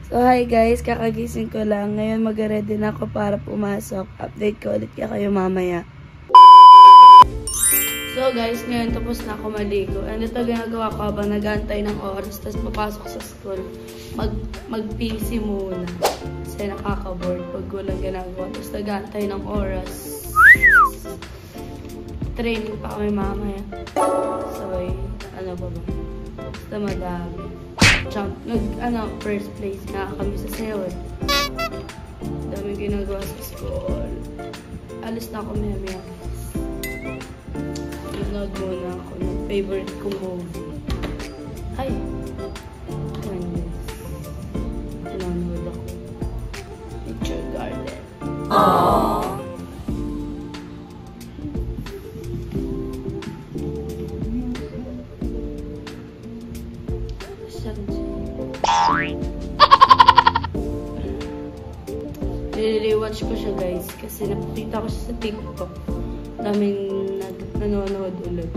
So, hi guys, kakagising ko lang. Ngayon mag-ready na ako para pumasok. Update ko ulit kayo mamaya. So guys, ngayon tapos na ako maligo. And ito ginagawa ko habang nag-aantay ng oras. Tapos papasok sa school. Mag-PC muna. Kasi nakaka-board pag walang ginagawa. Tapos nag-aantay ng oras. Training pa kami mamaya. So, ano ba ba? Basta madami. First place nga kami sa Seoul. Daming ginagawa sa school. Alis na ako mamaya. Nanood muna ako ng favorite kong movie. Ay! Nanood ako. Nature Garden. Aww! Nire-rewatch ko siya guys kasi napakita ko siya sa TikTok. Daming nanonood ulit.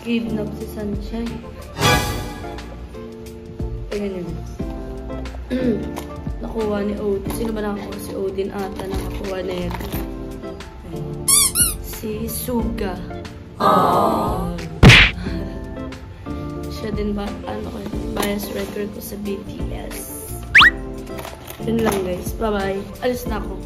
Kidnap si Sunshine. Tingnan nyo. Nakuha ni Odin. Sino ba nakakuha? Si Odin ata nakakuha na yan. Si Suga. Siya din ba? Bias record ko sa BTS. Yun lang guys. Bye-bye. Alis na ako.